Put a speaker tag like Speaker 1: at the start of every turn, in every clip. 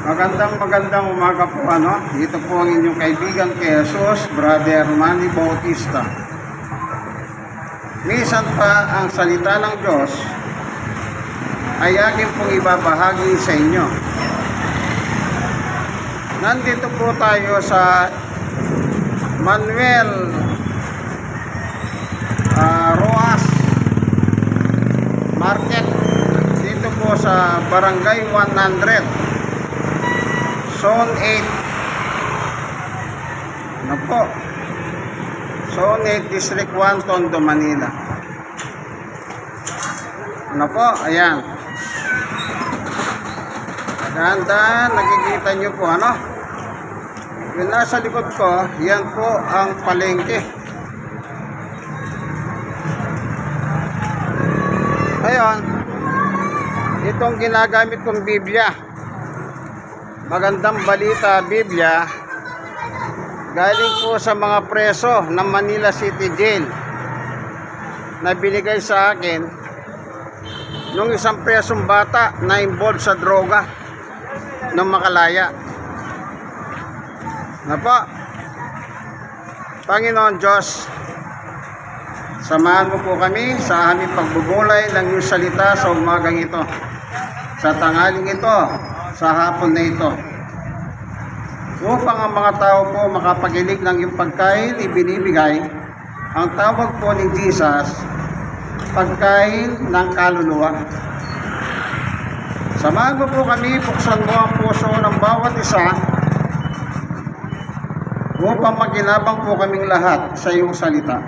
Speaker 1: Magandang umaga po Ito po ang inyong kaibigan kay Jesus, Brother Manny Bautista. Minsan pa ang salita ng Diyos ay akin pong ibabahagi sa inyo. Nandito po tayo sa Manuel Roas Market, dito po sa Barangay 100, Zone 8. Ano po? Zone 8, District 1, Tondo, Manila. Ano po? Ayan. Dahan-dahan, nakikita nyo po yung nasa likod ko, yan po ang palengke. Ngayon, itong ginagamit kong Biblia, Magandang Balita Biblia, galing po sa mga preso ng Manila City Jail na binigay sa akin nung isang presong bata na involved sa droga ng Makalaya. Na po, Panginoon Diyos, samahan mo po kami sa aming pagbubulay ng iyong salita sa umagang ito, sa tanghaling ito, sa hapon na ito, upang ang mga tao po makapaginig ng iyong pagkain ibinibigay. Ang tawag po ni Jesus, pagkain ng kaluluwa. Samahan mo po kami, buksan mo ang puso ng bawat isa upang makinabang po kaming lahat sa iyong salita.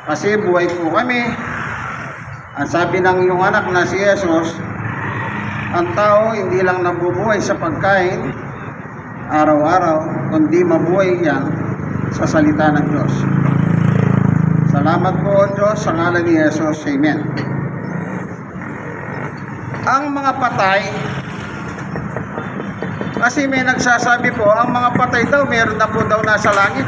Speaker 1: Kasi buhay po kami. Ang sabi ng iyong anak na si Jesus, ang tao hindi lang nabubuhay sa pagkain araw-araw, kundi mabuhay yan sa salita ng Diyos. Salamat po, Diyos, sa ngalan ni Jesus. Amen. Ang mga patay, kasi may nagsasabi po, ang mga patay daw, meron na po daw nasa langit.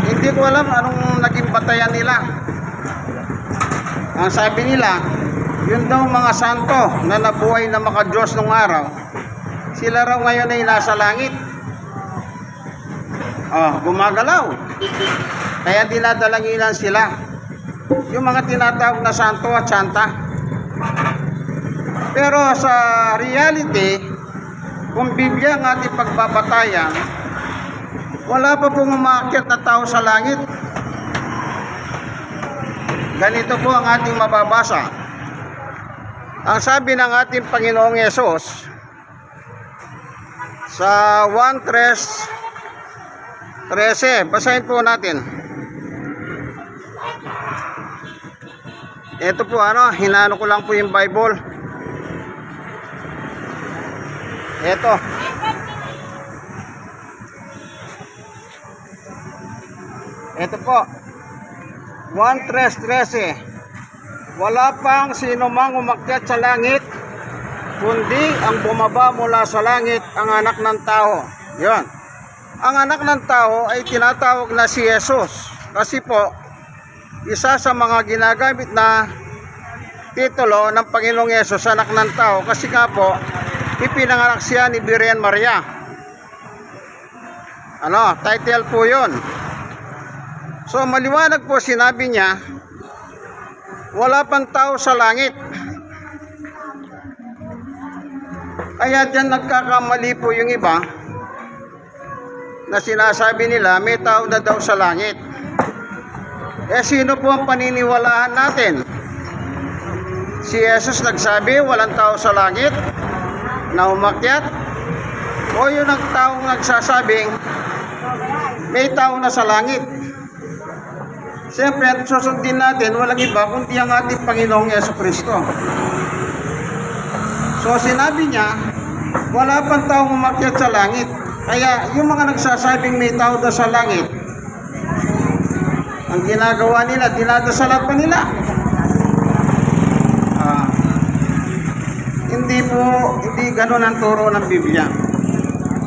Speaker 1: Hindi ko alam anong naging batayan nila. Ang sabi nila, yun daw mga santo na nabuhay na maka-Diyos nung araw, sila raw ngayon ay nasa langit. Gumagalaw. Kaya dinadalanginan sila. Yung mga tinatawag na santo at santa. Pero sa reality, kung Biblia ang ating pagbabatayan, wala pa pong umakyat na tao sa langit. Ganito po ang ating mababasa. Ang sabi ng ating Panginoong Yesus sa 1:13, basahin po natin. Ito po hinano ko lang po yung Bible. Ito. Ito po. 1:13. Wala pang sino mang umakyat sa langit, kundi ang bumaba mula sa langit, ang anak ng tao. Yun. Ang anak ng tao ay tinatawag na si Jesus. Kasi po, isa sa mga ginagamit na titulo ng Panginoong Yesus, anak ng tao. Kasi nga po, ipinanganak siya ni Birhen Maria. Title po yun. So, maliwanag po sinabi niya, wala pang tao sa langit. Kaya dyan nagkakamali po yung iba na sinasabi nila may tao na daw sa langit. Sino po ang paniniwalaan natin? Si Jesus nagsabi walang tao sa langit na umakyat? O yung taong nagsasabing may tao na sa langit? Siyempre, susundin natin, walang iba kundi ang ating Panginoong Jesucristo. So, sinabi niya, wala pang taong umakyat sa langit. Kaya, yung mga nagsasabing may tao daw sa langit, ang ginagawa nila, dinadasalan pa nila. Hindi ganun ang turo ng Biblia.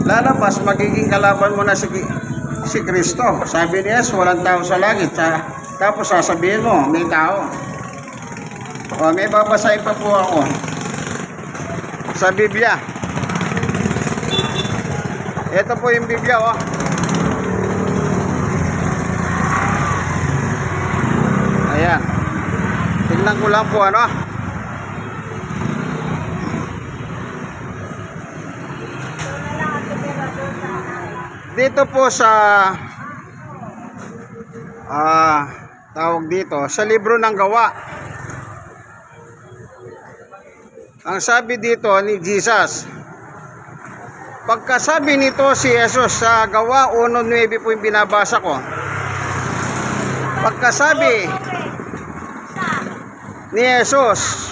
Speaker 1: Lalabas, magiging kalaban mo na si Kristo. Sabi niya, walang tao sa langit. Tapos sasabihin mo, may tao. May babasahin pa po ako. sa Biblia. Ito po yung Biblia, oh. Ayan. Tingnan ko lang po, ano. Dito po sa tawag dito sa libro ng Gawa, ang sabi dito ni Jesus, pagkasabi nito si Jesus sa Gawa 1:9 po yung binabasa ko. Pagkasabi ni Jesus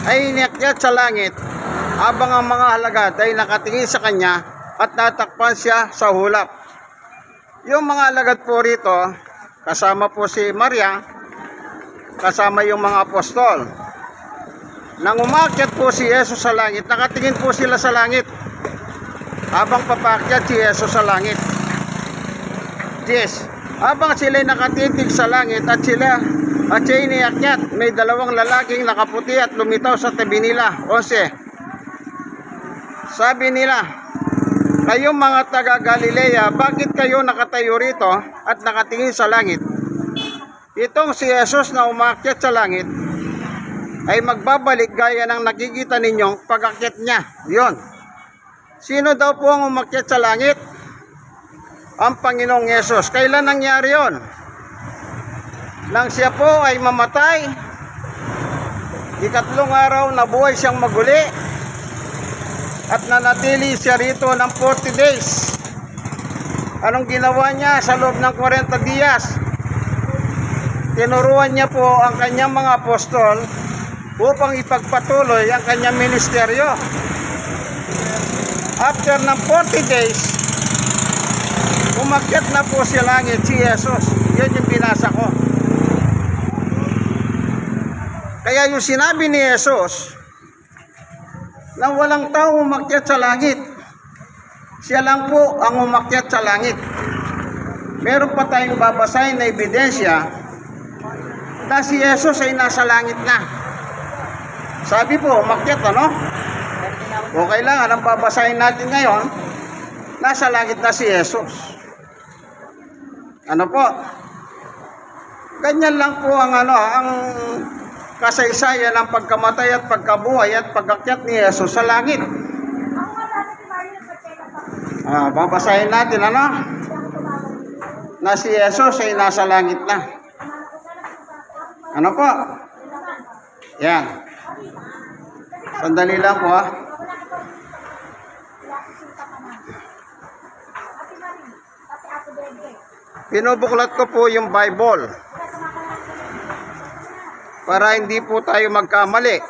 Speaker 1: ay iniakyat sa langit, habang ang mga alagad ay nakatingin sa kanya at natakpan siya sa hulap. Yung mga alagad po rito, kasama po si Maria, kasama yung mga apostol. Nang umakyat po si Jesus sa langit, nakatingin po sila sa langit habang papakyat si Jesus sa langit. Yes. Habang sila'y nakatitig sa langit at siya iniakyat, may dalawang lalaking nakaputi at lumitaw sa tabi nila. 11. Sabi nila, kayong mga taga Galilea, bakit kayo nakatayo rito at nakatingin sa langit? Itong si Jesus na umakyat sa langit ay magbabalik gaya ng nakikita ninyong pag-akyat niya. Yun. Sino daw po ang umakyat sa langit? Ang Panginoong Yesus. Kailan nangyari yon? Nang siya po ay mamatay, ikatlong araw nabuhay siyang maguli at nanatili siya rito ng 40 days. Anong ginawa niya sa loob ng 40 días? Tinuruan niya po ang kanyang mga apostol upang ipagpatuloy ang kanyang ministeryo. After ng 40 days, umakyat na po sa langit si Jesus. Yun yung binasa ko. Kaya yung sinabi ni Jesus na walang tao umakyat sa langit, siya lang po ang umakyat sa langit. Meron pa tayong babasahin na ebidensya na si Jesus ay nasa langit na. Sabi po, umakyat, ano? Okay lang, anong babasahin natin ngayon? Nasa langit na si Jesus. Ano po? Ganyan lang po ang ang kasaysayan ng pagkamatay at pagkabuhay at pag-akyat ni Jesus sa langit. Babasahin natin, ano? Na si Jesus ay nasa langit na. Ano po? Yan. Sandali lang po, ha. Pinubuklat ko po yung Bible para hindi po tayo magkamali.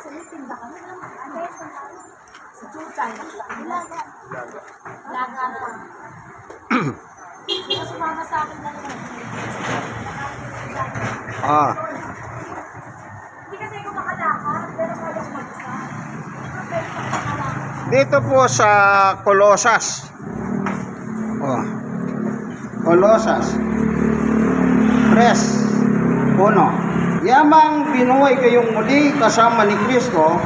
Speaker 1: Dito po sa Colosas. Colosas 3:1. Yamang binuhay kayong muli kasama ni Kristo,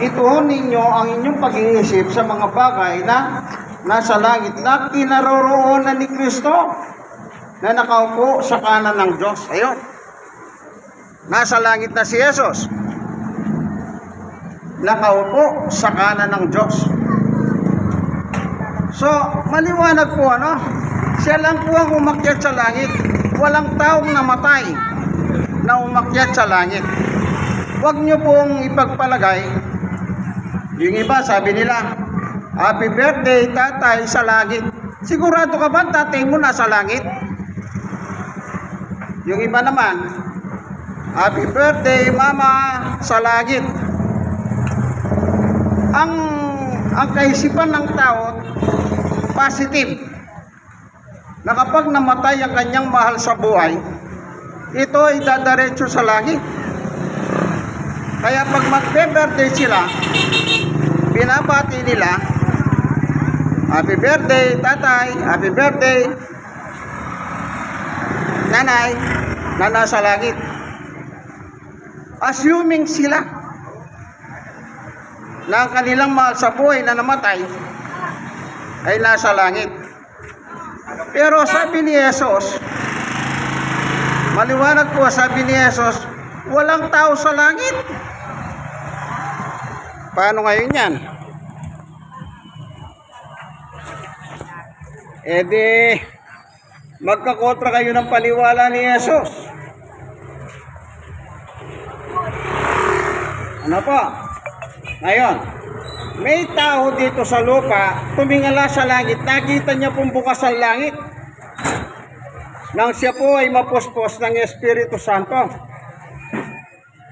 Speaker 1: ituon ninyo ang inyong pag-iisip sa mga bagay na nasa langit na kinaroroonan ni Kristo na nakaupo sa kanan ng Diyos. Ayun. Nasa langit na si Jesus. Nakaupo sa kanan ng Diyos. So, maliwanag po, ano? Siya lang po ang umakyat sa langit. Walang taong namatay na umakyat sa langit. Huwag nyo pong ipagpalagay. Yung iba, sabi nila, happy birthday, tatay, sa langit. Sigurado ka ba tatay mo nasa langit? Yung iba naman, happy birthday, mama, sa langit. Ang kaisipan ng tao, positive. Na kapag namatay ang kanyang mahal sa buhay, ito ay dadaretso sa langit. Kaya pag mag-birthday sila, binabati nila, happy birthday, tatay, happy birthday, nanay, na nasa langit. Assuming sila. na ang kanilang mahal sa buhay na namatay ay nasa langit. Pero sabi ni Jesus, maliwanag po, sabi ni Jesus, walang tao sa langit. Paano ngayon yan? E di, magkakontra kayo ng paniwala ni Jesus. Ano po? Ngayon, may tao dito sa lupa, tumingala sa langit, nakita niya pong bukas ang langit. Nang siya po ay mapuspos ng Espiritu Santo.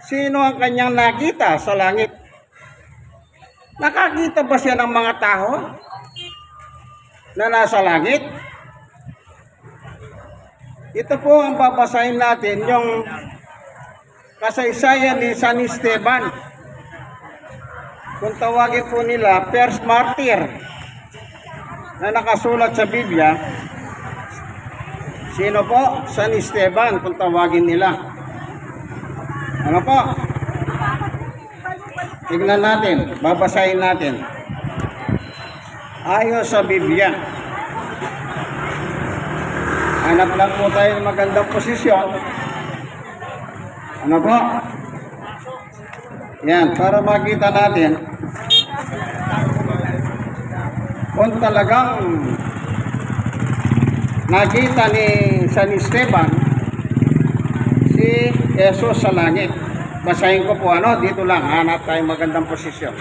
Speaker 1: Sino ang kanyang nakita sa langit? Nakakita ba siya ng mga tao na nasa langit? Ito po ang babasahin natin, yung kasaysayan ni San Esteban. Kung tawagin po nila, first martyr na nakasulat sa Biblia. Sino po? San Esteban, kung tawagin nila. Ano po? Tignan natin, babasahin natin. Ayon sa Biblia. Hanap lang po tayo ng magandang posisyon. Ano po? Yan, para makita natin kung talagang nakita ni San Esteban si Jesus sa langit. Basahin ko po dito lang, hanap tayo magandang posisyon.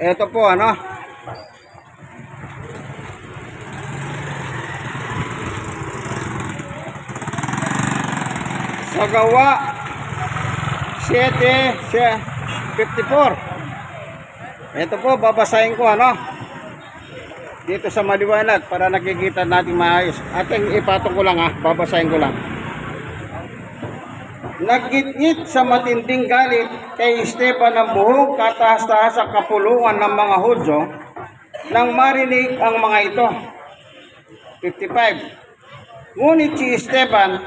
Speaker 1: Ito po sa Gawa 7:54. Ito po, babasahin ko dito sa maliwanag para nakikita natin maayos. Ating ipatong ko lang babasahin ko lang. Nagngit-ngit sa matinding galit kay Esteban ang buhong kataas-taas sa kapulungan ng mga Hudyo nang marinig ang mga ito. 55. Ngunit si Esteban,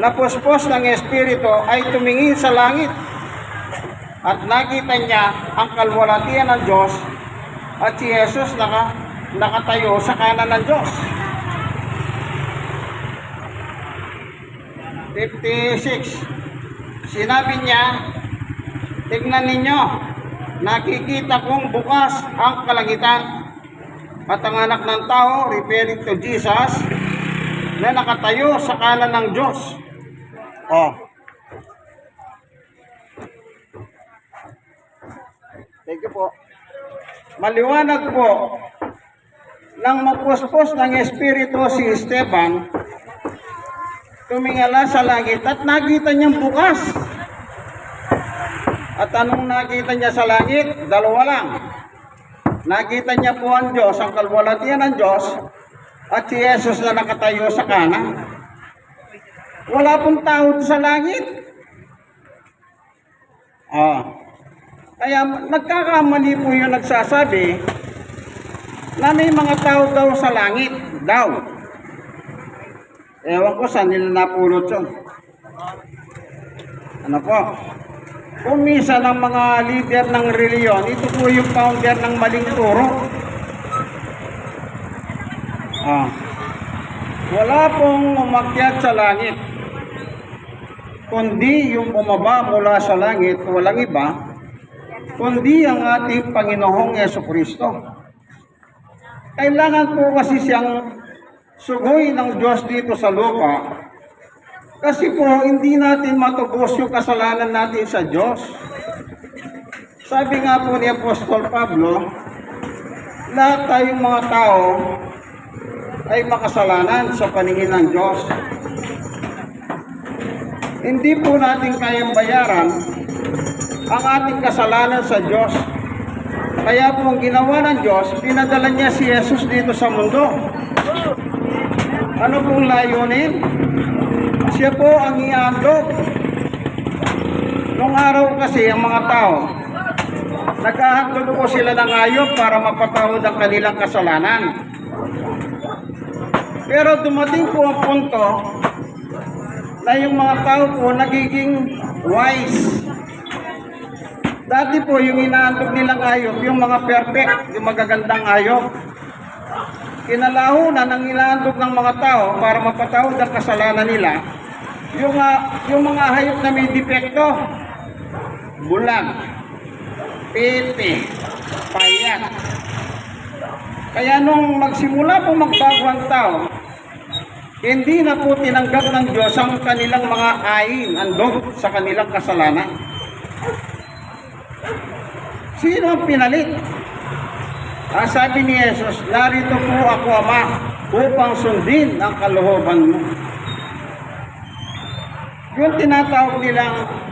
Speaker 1: napuspos ng Espiritu, ay tumingin sa langit at nakita niya ang kalwalhatian ng Diyos at si Jesus nakatayo sa kanan ng Diyos. 56. Sinabi niya, tignan ninyo, nakikita kong bukas ang kalangitan at ang anak ng tao, referring to Jesus, na nakatayo sa kanan ng Diyos. Thank you po. Maliwanag po, nang mapuspos ng Espiritu si Esteban, tumingala sa langit at nakita niyang bukas. At anong nakita niya sa langit? Dalawa lang. Nakita niya po ang Diyos, ang kalwalhatian ng Diyos, at si Jesus na nakatayo sa kanan. Wala pong tao sa langit. Kaya nagkakamali po yung nagsasabi na may mga tao daw sa langit daw. Ewan ko saan nila napulot yun. Ano po? Kung minsan ang mga leader ng reliyon, ito po yung founder ng maling turo. Wala pong umakyat sa langit, kundi yung bumaba mula sa langit, walang iba, kundi ang ating Panginoong Jesucristo. Kailangan po kasi siyang sugoy ng Diyos dito sa lupa, kasi po hindi natin matubos yung kasalanan natin sa Diyos. Sabi nga po ni Apostol Pablo, lahat tayong mga tao ay makasalanan sa paningin ng Diyos. Hindi po natin kayang bayaran ang ating kasalanan sa Diyos. Kaya po ang ginawa ng Diyos, pinadala niya si Jesus dito sa mundo. Ano pong layunin? Siya po ang iandog Nung araw kasi ang mga tao, naghahandog po sila ng hayop para mapatawad ang kanilang kasalanan. Pero dumating po ang punto na yung mga tao po nagiging wise. Dati po yung inahandog nilang hayop, yung mga perfect, yung magagandang hayop. Kinalahunan ang inahandog ng mga tao para mapatawad ang kasalanan nila, yung mga hayop na may depekto, bulag, pete, payat. Kaya nung magsimula po magbago ang tao, hindi na po tinanggap ng Diyos ang kanilang mga handog sa kanilang kasalanan. Sino ang pinalit? Sabi ni Jesus, narito po ako, Ama, upang sundin ang kalooban mo. Yung tinatawag nilang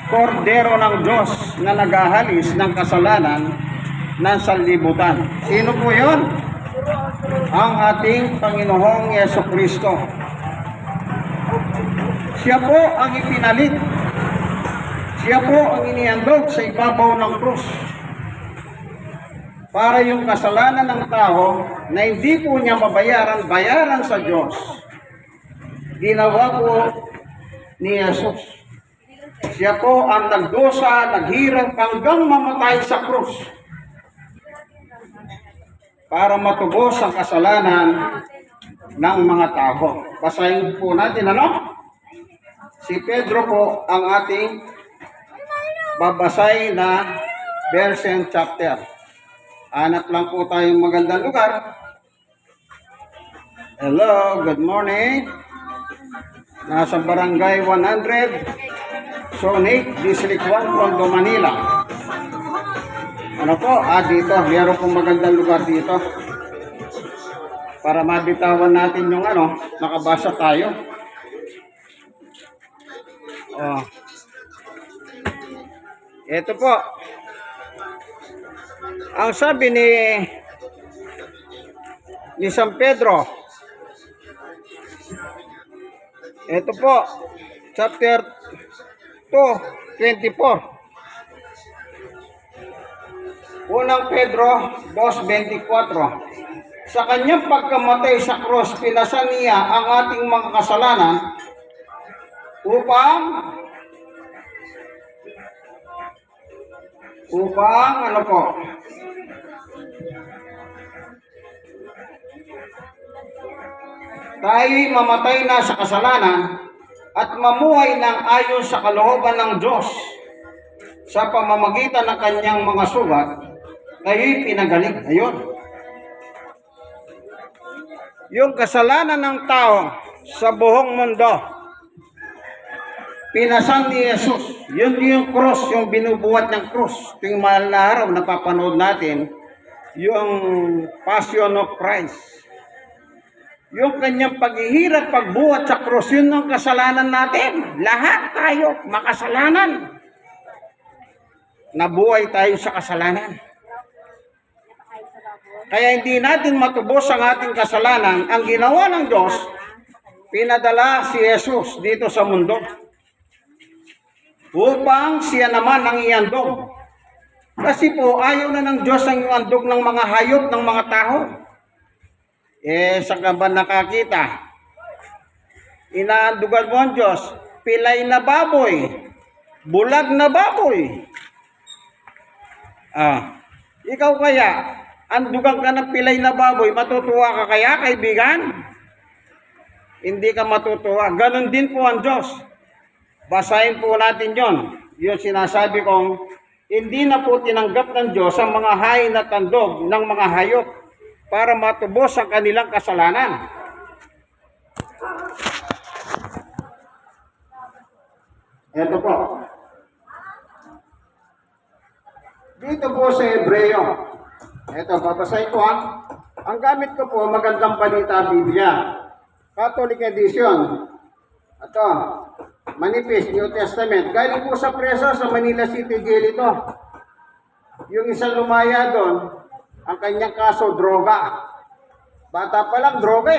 Speaker 1: kordero ng Diyos na naghahalis ng kasalanan ng sanlibutan. Sino po yun? Ang ating Panginoong Jesucristo. Siya po ang ipinalit. Siya po ang inihandog sa ibabaw ng krus. Para yung kasalanan ng tao na hindi po niya bayaran sa Diyos, ginawa po ni Jesus. Siya po ang nagdusa, naghirap hanggang mamatay sa krus para matubos ang kasalanan ng mga tao. Basahin po natin, Si Pedro po ang ating babasay na verse and chapter. Hanap lang po tayong magandang lugar. Hello, good morning. Nasa Barangay 100, Zone 8, District 1, Tondo, Manila. Dito, meron pong magandang lugar dito. Para mabitawan natin yung nakabasa tayo. Ito po. Ang sabi ni San Pedro, ito po, chapter 2:24. Unang Pedro 2:24. Sa kanyang pagkamatay sa krus, pinasan niya ang ating mga kasalanan upang tayo mamatay na sa kasalanan at mamuhay ng ayon sa kalooban ng Diyos sa pamamagitan ng kanyang mga sugat, kayo'y pinagaling. Ayun. Yung kasalanan ng tao sa buong mundo, pinasan ni Jesus. Yun yung cross, yung binubuhat ng cross. Ito yung mahal na araw, napapanood natin, yung Passion of Christ. Yung kanyang paghihirap, pagbuhat sa cross, yun ang kasalanan natin. Lahat tayo makasalanan. Nabuhay tayo sa kasalanan. Kaya hindi natin matubos ang ating kasalanan. Ang ginawa ng Diyos, pinadala si Jesus dito sa mundo upang siya naman ang ihandog. Kasi po, ayaw na ng Diyos ang ihandog ng mga hayop, ng mga tao. Saan ka ba nakakita? Inahandugan mo ang Diyos, pilay na baboy, bulag na baboy. Ikaw kaya, andugan ka ng pilay na baboy, matutuwa ka kaya, kaibigan? Hindi ka matutuwa. Ganon din po ang Diyos. Basahin po natin yon. Yung sinasabi kong, hindi na po tinanggap ng Diyos ang mga hain at tandog ng mga hayop para matubos ang kanilang kasalanan. Ito po. Dito po sa Hebreo. Ito, babasahin ko Ang gamit ko po, Magandang Balita Biblia. Catholic Edition. Ito, manipis, New Testament. Galing po sa preso sa Manila City Jail ito. Yung isang lumaya doon, ang kanyang kaso, droga. Bata pa lang, droga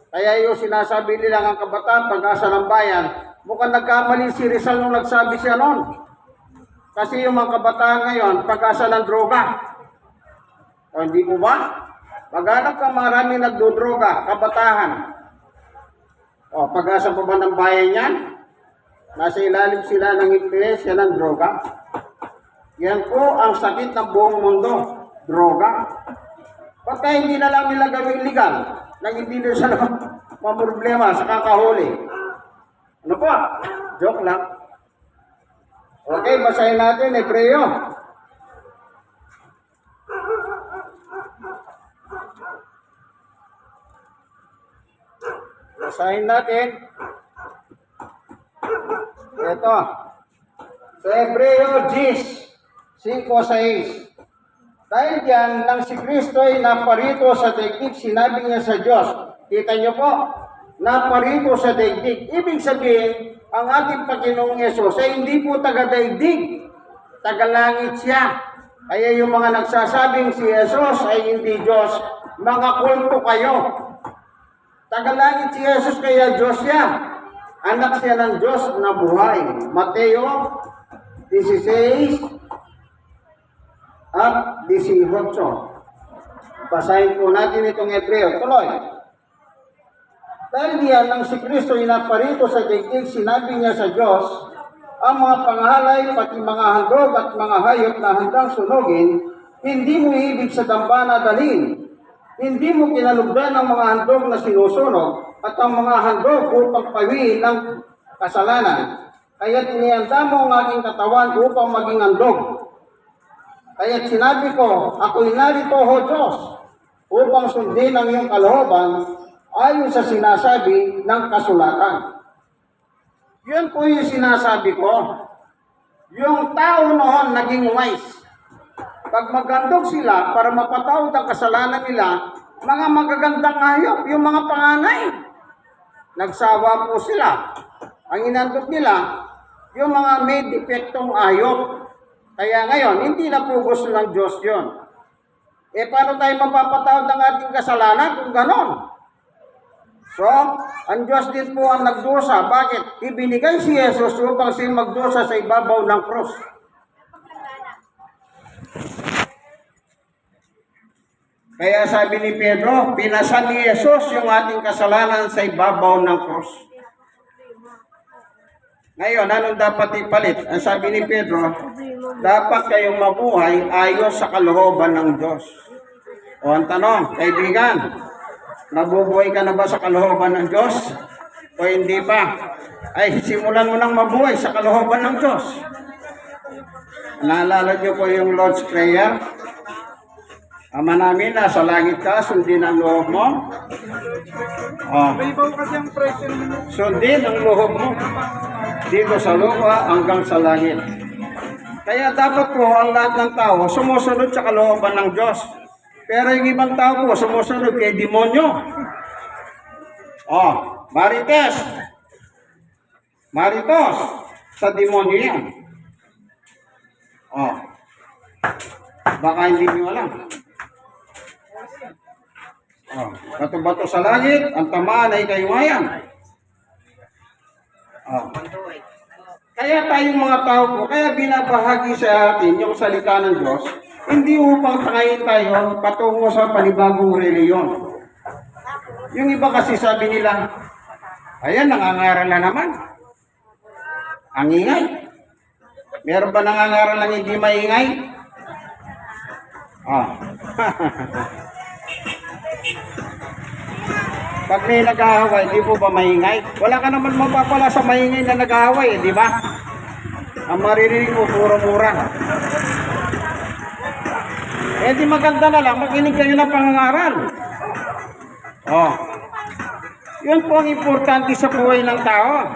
Speaker 1: Kaya yung sinasabi nila ang kabataan, pag-asa ng bayan, Mukhang nagkamali si Rizal nung nagsabi siya noon. Kasi yung mga kabataan ngayon, pag-asa ng droga. O hindi po ba? Maghanap ka maraming nagdodroga, kabataan. O, pag-asa pa ba ng bayan yan? Nasa ilalim sila ng influensya ng droga. Yan po ang sakit ng buong mundo, droga. Ba't kaya hindi na lang nila gawing legal? Nang hindi nila sila mamroblema sa kakahuli. Ano po? Joke lang. Okay, basahin natin, Hebreo. Basahin natin. Ito. Sa Hebreo 10:5-6. Dahil diyan, nang si Kristo ay naparito sa daigdig, sinabi niya sa Diyos. Kita niyo po, naparito sa daigdig. Ibig sabihin, ang ating Panginoong Yesus ay hindi po taga-daigdig. Taga-langit siya. Kaya yung mga nagsasabing si Jesus ay hindi Diyos, mga kulto kayo. Taga-langit si Jesus, kaya Diyos siya. Anak siya ng Diyos na buhay. Mateo 16 at 18. Basahin po natin itong Hebreo. Tuloy. Dahil diyan nang si Kristo inaparito sa daigdig, sinabi niya sa Diyos, ang mga panghalay, pati mga handog at mga hayop na handang sunugin, hindi mo ibig sa dambana dalhin. Hindi mo kinalugdan ang mga handog na sinusunog at ang mga handog upang pawiin ng kasalanan. Kaya tinihanda mo ang aking katawan upang maging handog. Kaya sinabi ko, ako'y narito ho Diyos, upang sundin ang iyong kalooban ayon sa sinasabi ng kasulatan. Yun po yung sinasabi ko. Yung tao noon naging wise. Pag magandog sila para mapatawad ang kasalanan nila, mga magagandang hayop, yung mga panganay. Nagsawa po sila. Ang inandog nila, yung mga may depektong hayop. Kaya ngayon, hindi na po gusto ng Diyos yun. Paano tayo mapapatawad ng ating kasalanan kung ganon? So, ang Diyos din po ang nagdusa. Bakit? Ibinigay si Jesus upang siya magdusa sa ibabaw ng krus. Kaya sabi ni Pedro, pinasan ni Jesus yung ating kasalanan sa ibabaw ng krus. Ngayon, anong dapat ipalit? Ang sabi ni Pedro, dapat kayong mabuhay ayon sa kalooban ng Diyos. O ang tanong, kaibigan, nabubuhay ka na ba sa kalooban ng Diyos? O hindi pa? Ay, simulan mo nang mabuhay sa kalooban ng Diyos. Naalala niyo po yung Lord's Prayer? Ama namin, nasa langit ka, sundin ang loob mo. Sundin ang loob mo. Dito sa lupa hanggang sa langit. Kaya dapat po ang lahat ng tao sumusunod sa kalooban ng Diyos. Pero yung ibang tao po sumusunod kay demonyo. Maritos, sa demonyo yan. Baka hindi nyo alam. Bato-bato sa langit, ang tamaan ay kayumayan. Kaya tayong mga tao po, kaya binabahagi sa atin yung salita ng Diyos, hindi upang tangayin tayo patungo sa panibagong reliyon. Yung iba kasi sabi nila, ayan, nangangaral na naman. Ang ingay. Meron ba nangangaral lang hindi maingay? Pag may nag-aaway, di po ba maingay? Wala ka naman mapapala sa maingay na nag-aaway, di ba? Ang maririnig mo, puro mura. Di maganda na lang, makinig kayo ng pangangaral. Yun po ang importante sa buhay ng tao.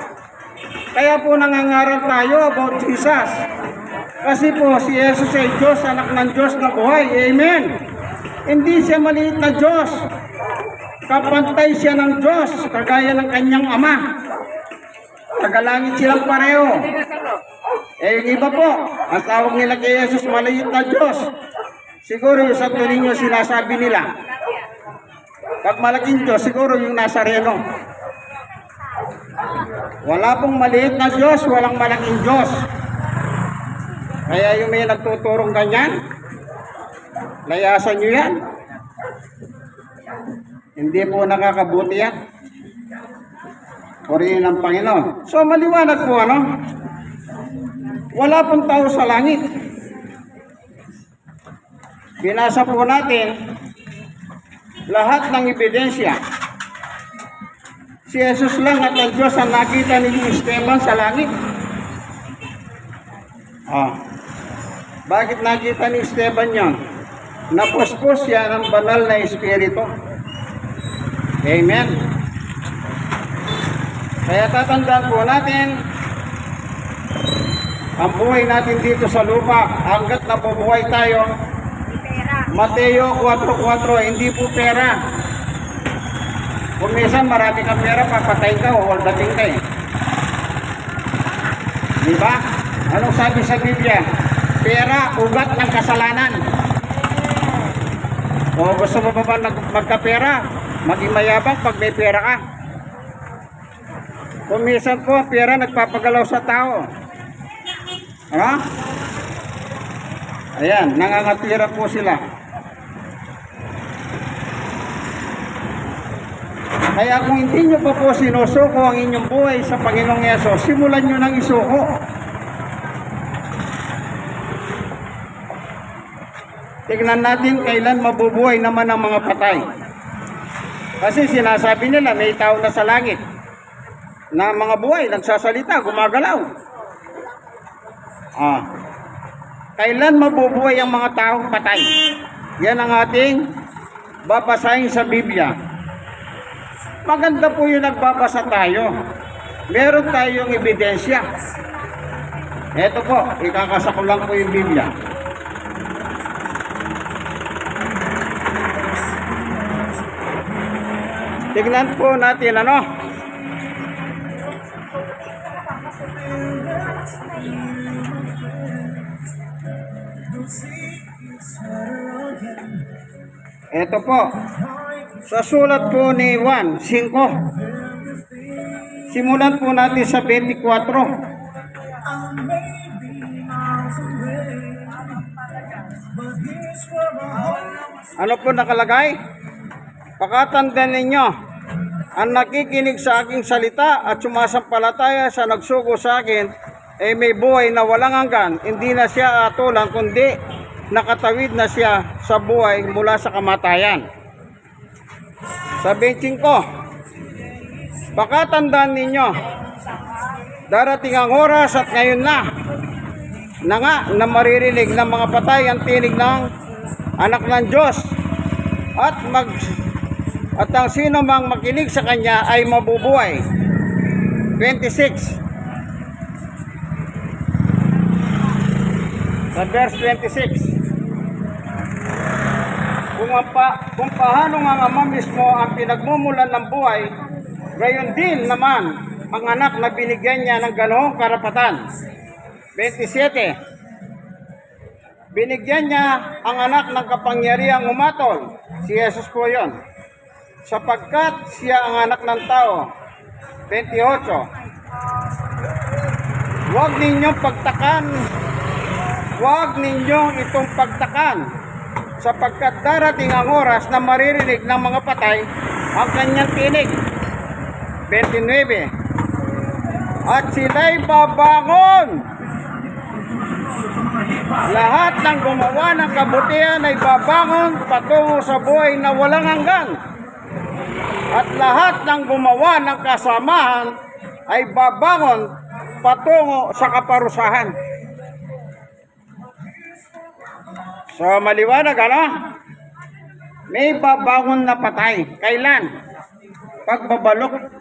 Speaker 1: Kaya po nangangaral tayo about Jesus. Kasi po si Jesus ay Diyos, anak ng Diyos na buhay. Amen. Hindi siya maliit na Diyos. Kapantay siya ng Diyos, kagaya ng kanyang ama. Tagalangit silang pareho. Yung iba po, ang tawag nila kay Jesus, maliit na Diyos. Siguro yung Santo Niño sinasabi nila. Pag malaking Diyos, siguro yung Nazareno. Wala pong maliit na Diyos, walang malaking Diyos. Kaya yung may nagtuturong ganyan, layasan nyo yan. Hindi po nakakabuti yan. Purihin ng Panginoon. So maliwanag po ano? Wala pong tao sa langit. Binasa po natin lahat ng ebidensya. Si Jesus lang at ang Diyos ang nakita ni Esteban sa langit. Bakit nakita ni Esteban yan? Napuspos yan ng banal na Espiritu. Amen. Kaya tatandaan po natin, ang buhay natin dito sa lupa, hanggat nabubuhay tayo, Mateo 4:4, hindi po pera. Kung minsan marami kang pera, papatayin ka o dating ka eh. Diba? Anong sabi sa Biblia? Pera, ugat ng kasalanan. O gusto mo ba magkapera? Maging mayabang pag may pera ka. Kung minsan po, pera nagpapagalaw sa tao. Ano? Ayan, nangangatira po sila. Kaya kung hindi nyo pa po sinusuko ang inyong buhay sa Panginoong Yesus, simulan nyo ng isuko. Tignan natin kailan mabubuhay naman ang mga patay. Kasi sinasabi nila may tao na sa langit na mga buhay, nagsasalita, gumagalaw. Kailan mabubuhay ang mga taong patay? Yan ang ating babasahin sa Biblia. Maganda po yung nagbabasa tayo. Meron tayong ebidensya. Ito po, ikakasa ko lang po yung Biblia. Tignan po natin ano. Ito po. Sa sulat po ni Juan 5. Simulan po natin sa 24. Ano po nakalagay? Pakatandaan ninyo, ang nakikinig sa aking salita at sumasampalataya sa nagsugo sa akin ay may buhay na walang hanggan. Hindi na siya atulan kundi nakatawid na siya sa buhay mula sa kamatayan. Sa 25, pakatandaan ninyo, darating ang oras at ngayon na nga na maririnig ng mga patay ang tinig ng anak ng Diyos at ang sino mang makinig sa kanya ay mabubuhay. 26, sa verse 26, kung paano nga Ama mismo ang pinagmumulan ng buhay, gayon din naman ang anak na binigyan niya ng ganoong karapatan. 27, binigyan niya ang anak ng kapangyarihang umatol. Si Jesus po yun. Sapagkat siya ang anak ng tao. 28, huwag ninyong itong pagtakan, sapagkat darating ang oras na maririnig ng mga patay ang kanyang tinig. 29, at sila'y babangon. Lahat ng gumawa ng kabutihan ay babangon patungo sa buhay na walang hanggan. At lahat ng gumawa ng kasamahan ay babangon patungo sa kaparusahan. So maliwanag ano? May babangon na patay. Kailan?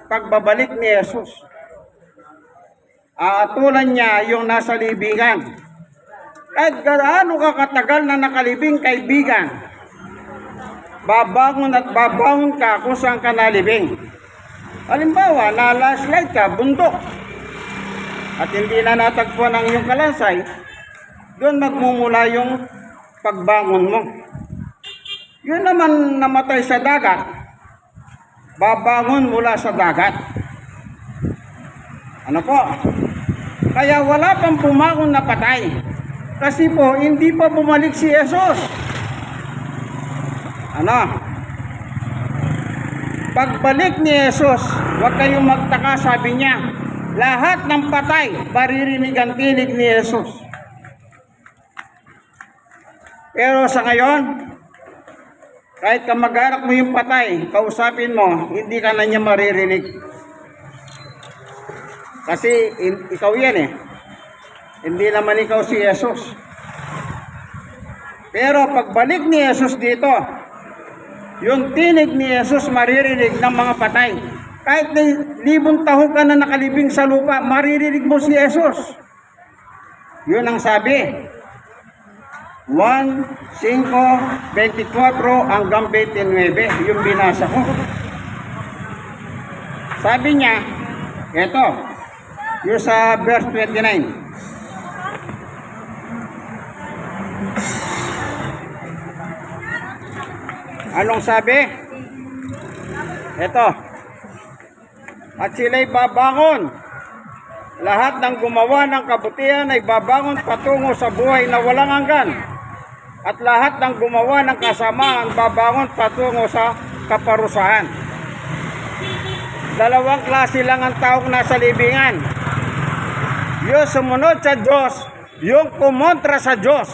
Speaker 1: Pagbabalik ni Jesus. Aatulan niya yung nasa libingan. Kahit gaano ka katagal na nakalibing kaibigan, babangon at babangon ka kung saan ka nalibing. Halimbawa, na-landslide ka, bundok, at hindi na natagpuan ang iyong kalansay, doon magmumula yung pagbangon mo. Yun naman namatay sa dagat, babangon mula sa dagat. Ano po? Kaya wala pang pumakong napatay. Kasi po, hindi pa bumalik si Jesus. Ano? Pagbalik ni Jesus, huwag kayong magtaka, sabi niya, lahat ng patay, maririnig ang tinig ni Jesus. Pero sa ngayon, kahit kamag-anak mo yung patay, kausapin mo, hindi ka na niya maririnig. Kasi ikaw yan eh. Hindi naman ikaw si Jesus. Pero pagbalik ni Jesus dito, yung tinig ni Jesus maririnig ng mga patay. Kahit na 1,000 taon ka na nakalibing sa lupa, maririnig mo si Jesus. Yun ang sabi. 1:5:24 hanggang 29, yung binasa ko. Sabi niya, eto, yung sa verse 29. Anong sabi? Eto. At sila'y babangon. Lahat ng gumawa ng kabutihan ay babangon patungo sa buhay na walang hanggan. At lahat ng gumawa ng kasamaan babangon patungo sa kaparusahan. Dalawang klase lang ang taong nasa libingan. Yung sumunod sa Diyos, yung kumontra sa Diyos.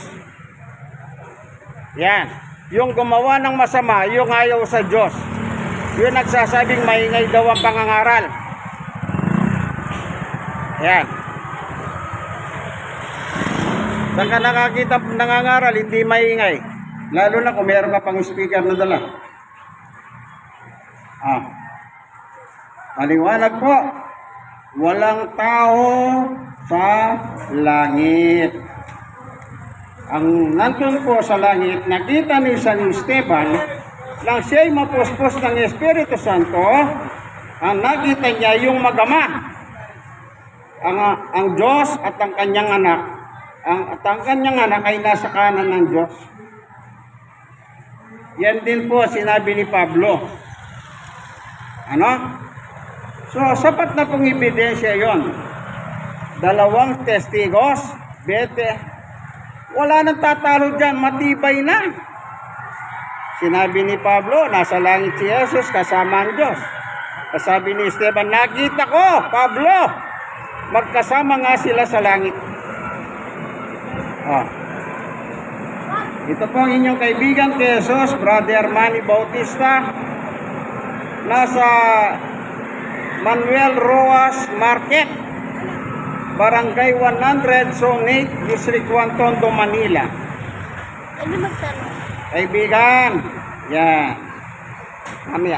Speaker 1: Yan. Yung gumawa ng masama, yung ayaw sa Diyos. Yung nagsasabing maingay daw ang pangangaral. Yan. Saan ka nakakita nangangaral, hindi maingay. Lalo na kung meron ka pang speaker na dala. Maliwanag po. Walang tao sa langit. Ang nandun po sa langit, nakita ni San Esteban, nang siya'y mapuspos ng Espiritu Santo, ang nakita niya yung magama, ang Diyos at ang kanyang anak. Ang kanyang anak ay nasa kanan ng Diyos. Yan din po sinabi ni Pablo. Ano? So, sapat na pong ebidensya yon. 2 testigos, 20. Wala nang tatalo dyan, matibay na. Sinabi ni Pablo, nasa langit si Jesus kasama ang Diyos. Sabi ni Esteban, nakita ko, Pablo, magkasama nga sila sa langit. Ito po ang inyong kaibigan kay Jesus, Brother Manny Bautista, nasa Manuel Roas Market, Barangay 100, Zone 8, District 1, Tondo, Manila.
Speaker 2: Ano magtanong?
Speaker 1: Kaibigan, yan. Mamaya,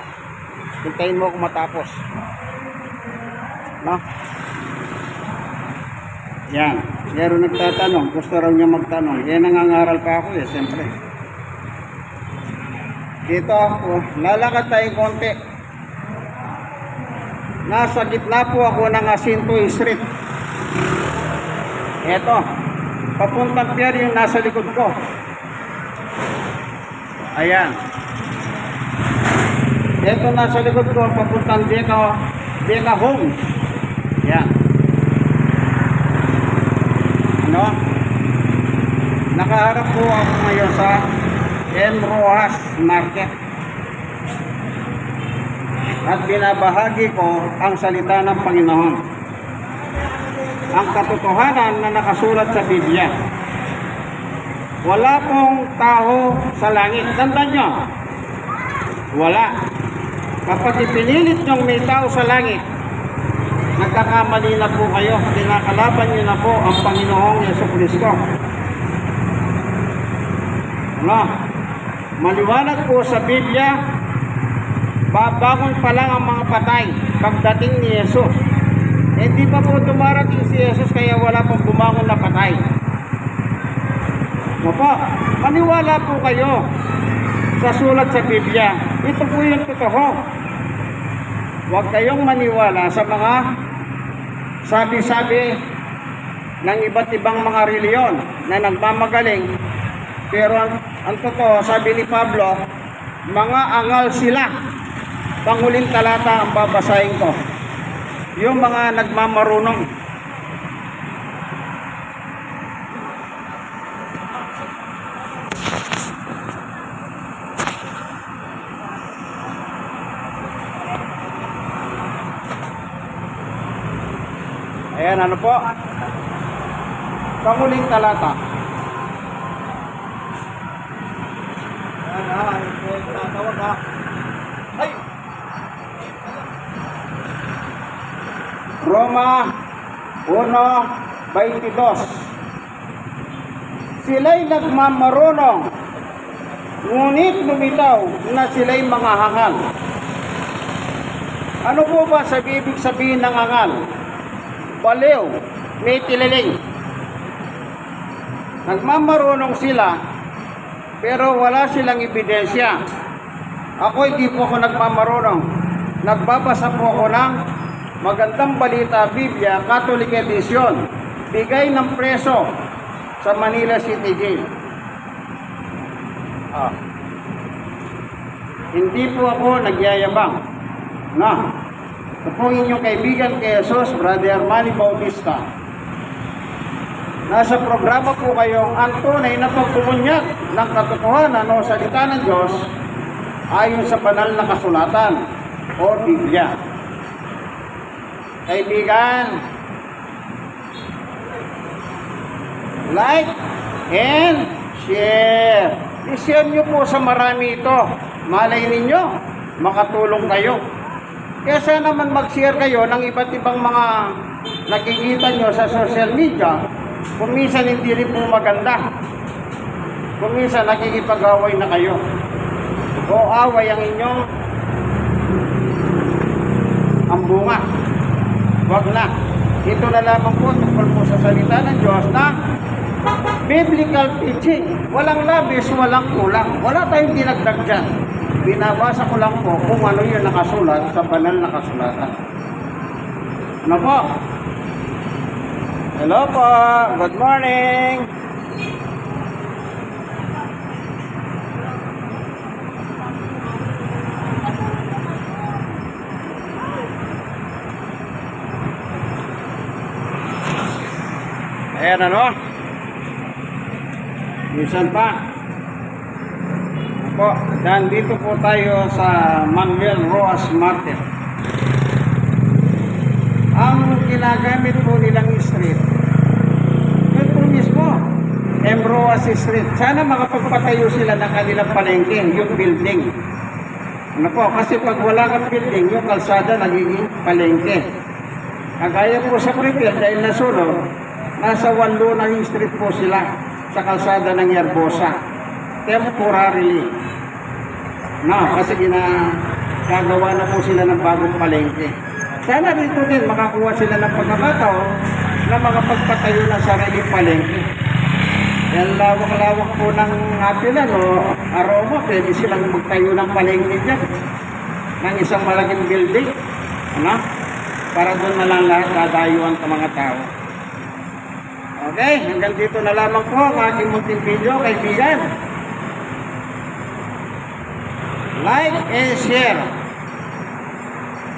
Speaker 1: hintayin mo ako matapos. No? Yan. Meron nagtatanong, gusto raw niya magtanong. Yan, nangangaral pa ako siyempre. Dito ako, lalakad tayo konti. Nasa gitna po ako ng Jacinto Street. Eto, papuntang pier yung nasa likod ko. Ayan. Eto nasa likod ko, papuntang Deca Homes. Ayan. Ano? Nakaharap po ako ngayon sa M. Rojas Market. At binabahagi ko ang salita ng Panginoon. Ang katotohanan na nakasulat sa Biblia. Wala pong tao sa langit. Tandaan nyo, wala. Kapag ipinilit nyong may tao sa langit, nagkakamali na po kayo. Kinakalaban nyo na po ang Panginoong Jesucristo. Ano? Maliwanag po sa Biblia, babangon pa lang ang mga patay pagdating ni Jesus. Hindi pa po dumarating si Jesus kaya wala pong bumangon na patay. Opo, maniwala po kayo sa sulat sa Biblia. Ito po yung totoo. Huwag kayong maniwala sa mga sabi-sabi ng iba't ibang mga reliyon na nagmamagaling. Pero ang totoo, sabi ni Pablo, mga angal sila. Panghuling talata ang babasahin ko. yung mga nagmamarunong. Ayan, ano po? Panguling talata. Ayan, tatawag ha. Ay! Roma 1:22. Sila'y nagmamarunong, ngunit lumitaw na sila'y mga hangal. Ano po ba ibig sabihin ng hangal? Baliw, may tililing. Nagmamarunong sila, pero wala silang ebidensya. Ako hindi po ako nagmamarunong. Nagbabasa po ako ng Magandang Balita Biblia, Catholic Edition, bigay ng preso sa Manila City Jail. Hindi po ako nagyayabang. Ito po inyong kaibigan kay Jesus, Brother Manny Bautista. Nasa programa po kayong ang tunay na pagbubunyag ng katotohanan o salita ng Diyos ayon sa banal na kasulatan o Biblia. Kaibigan, like and share. I-share nyo po sa marami ito. Malay ninyo, makatulong kayo. Kaya sana naman mag-share kayo ng iba't ibang mga nakikita nyo sa social media. Kung minsan hindi rin po maganda. Kung minsan nakikipag-away na kayo. O away ang inyong ambunga. Wag na. Ito na lamang po tungkol po sa salita ng Diyos na biblical teaching. Walang labis, walang kulang. Wala tayong dinagdag dyan. Binabasa ko lang po kung ano yung nakasulat sa banal na kasulatan. Ano po? Hello po. Good morning. Ayan ano? Minsan pa. Po, dan dito po tayo sa Manuel Roas Market. Ang ginagamit po nilang street, yun po mismo, M. Roas Street. Sana makapagpatayo sila ng kanilang palengke, yung building. Ano po, kasi pag wala kang building, yung kalsada nagiging palengke. Kagaya po sa Pripyat, dahil nasunod, nasa Wanlunang Street po sila sa kalsada ng Yerbosa. Temporarily. Kasi ginagawa na po sila ng bagong palengke. Sana dito din makakuha sila ng pagkakataon na makapagpatayo ng sariling palengke. Yan lawak-lawak po ng Apilan o Aroma, pwede silang magtayo ng palengke dyan. Ng isang malaking building. Para doon na lang lahat dadayuan ng mga tao. Okay, hanggang dito na lamang po ang aking munting video, kaibigan. Like and share.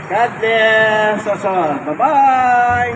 Speaker 1: God bless us all. Bye-bye.